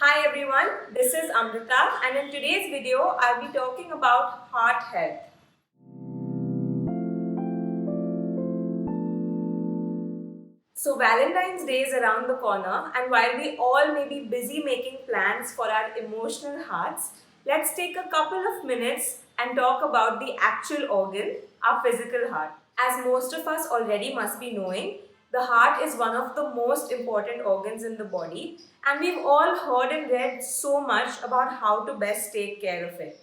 Hi everyone, this is Amrita and in today's video I'll be talking about heart health. So Valentine's Day is around the corner and while we all may be busy making plans for our emotional hearts, let's take a couple of minutes and talk about the actual organ, our physical heart. As most of us already must be knowing, the heart is one of the most important organs in the body and we've all heard and read so much about how to best take care of it.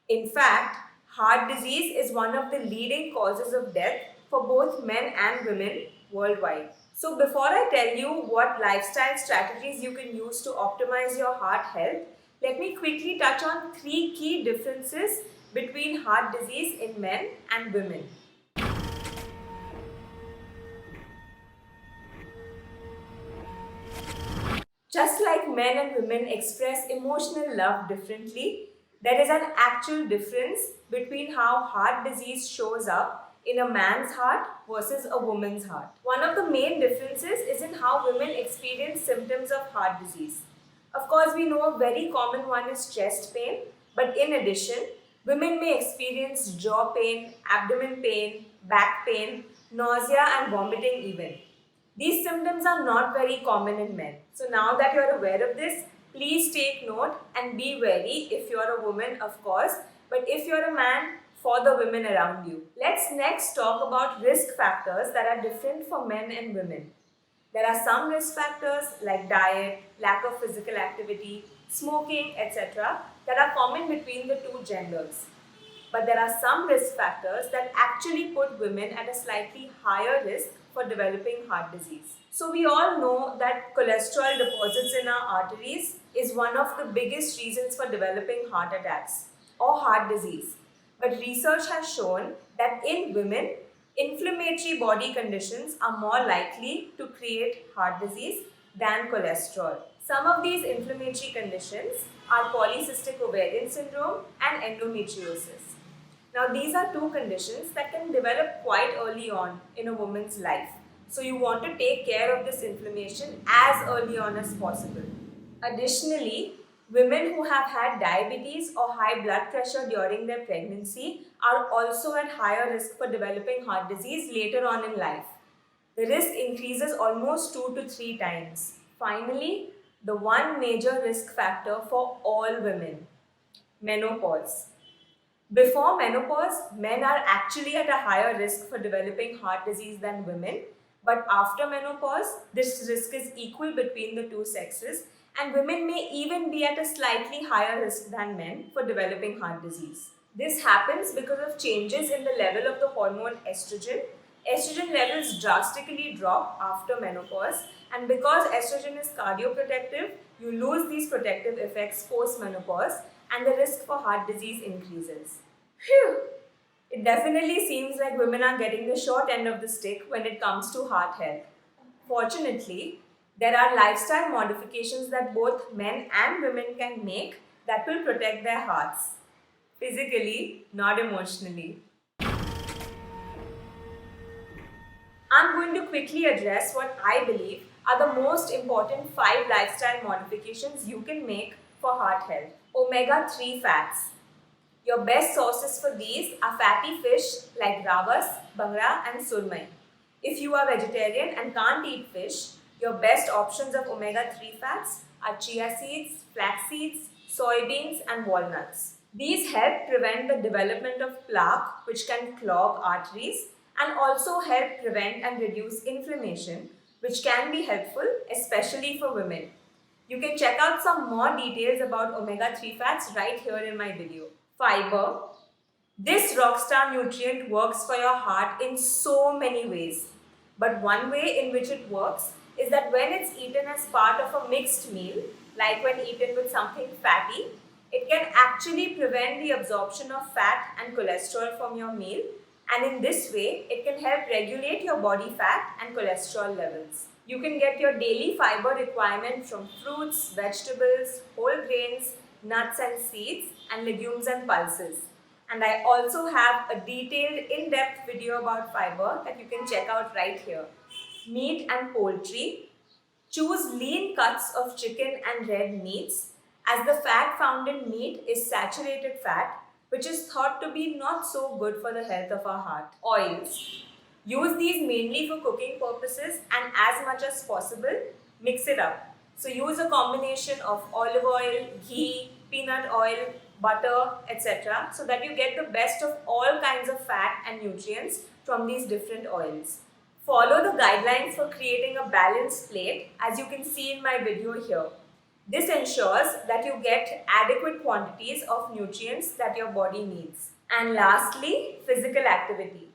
In fact, heart disease is one of the leading causes of death for both men and women worldwide. So before I tell you what lifestyle strategies you can use to optimize your heart health, let me quickly touch on three key differences between heart disease in men and women. Just like men and women express emotional love differently, there is an actual difference between how heart disease shows up in a man's heart versus a woman's heart. One of the main differences is in how women experience symptoms of heart disease. Of course, we know a very common one is chest pain, but in addition, women may experience jaw pain, abdomen pain, back pain, nausea, and vomiting even. These symptoms are not very common in men. So now that you are aware of this, please take note and be wary if you are a woman, of course, but if you are a man, for the women around you. Let's next talk about risk factors that are different for men and women. There are some risk factors like diet, lack of physical activity, smoking, etc., that are common between the two genders. But there are some risk factors that actually put women at a slightly higher risk for developing heart disease. So we all know that cholesterol deposits in our arteries is one of the biggest reasons for developing heart attacks or heart disease. But research has shown that in women, inflammatory body conditions are more likely to create heart disease than cholesterol. Some of these inflammatory conditions are polycystic ovarian syndrome and endometriosis. Now, these are two conditions that can develop quite early on in a woman's life. So, you want to take care of this inflammation as early on as possible. Additionally, women who have had diabetes or high blood pressure during their pregnancy are also at higher risk for developing heart disease later on in life. The risk increases almost 2 to 3 times. Finally, the one major risk factor for all women, menopause. Before menopause, men are actually at a higher risk for developing heart disease than women. But after menopause, this risk is equal between the two sexes, and women may even be at a slightly higher risk than men for developing heart disease. This happens because of changes in the level of the hormone estrogen. Estrogen levels drastically drop after menopause, and because estrogen is cardioprotective, you lose these protective effects post menopause and the risk for heart disease increases. Phew! It definitely seems like women are getting the short end of the stick when it comes to heart health. Fortunately, there are lifestyle modifications that both men and women can make that will protect their hearts. Physically, not emotionally. I'm going to quickly address what I believe are the most important 5 lifestyle modifications you can make for heart health. Omega 3 fats. Your best sources for these are fatty fish like gravas, bangra and surmai. If you are vegetarian and can't eat fish, your best options of omega 3 fats are chia seeds, flax seeds, soybeans and walnuts. These help prevent the development of plaque which can clog arteries and also help prevent and reduce inflammation which can be helpful especially for women. You can check out some more details about omega 3 fats right here in my video. Fiber. This rockstar nutrient works for your heart in so many ways. But one way in which it works is that when it's eaten as part of a mixed meal, like when eaten with something fatty, it can actually prevent the absorption of fat and cholesterol from your meal, and in this way, it can help regulate your body fat and cholesterol levels. You can get your daily fiber requirement from fruits, vegetables, whole grains, nuts and seeds, and legumes and pulses. And I also have a detailed in-depth video about fiber that you can check out right here. Meat and poultry, Choose lean cuts of chicken and red meats, as the fat found in meat is saturated fat, which is thought to be not so good for the health of our heart. Oils. Use these mainly for cooking purposes, and as much as possible, mix it up. So use a combination of olive oil, ghee, peanut oil, butter, etc. so that you get the best of all kinds of fat and nutrients from these different oils. Follow the guidelines for creating a balanced plate, as you can see in my video here. This ensures that you get adequate quantities of nutrients that your body needs. And lastly, physical activity.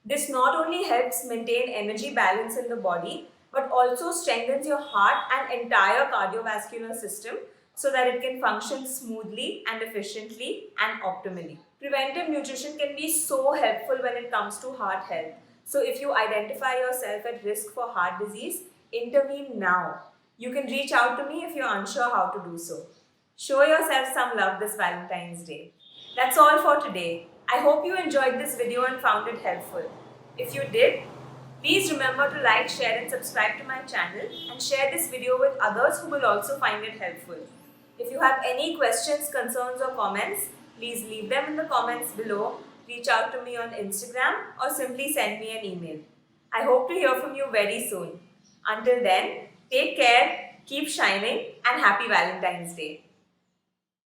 This not only helps maintain energy balance in the body, but also strengthens your heart and entire cardiovascular system so that it can function smoothly and efficiently and optimally. Preventive nutrition can be so helpful when it comes to heart health. So if you identify yourself at risk for heart disease, intervene now. You can reach out to me if you're unsure how to do so. Show yourself some love this Valentine's Day. That's all for today. I hope you enjoyed this video and found it helpful. If you did, please remember to like, share and subscribe to my channel and share this video with others who will also find it helpful. If you have any questions, concerns or comments, please leave them in the comments below, reach out to me on Instagram or simply send me an email. I hope to hear from you very soon. Until then, take care, keep shining and happy Valentine's Day.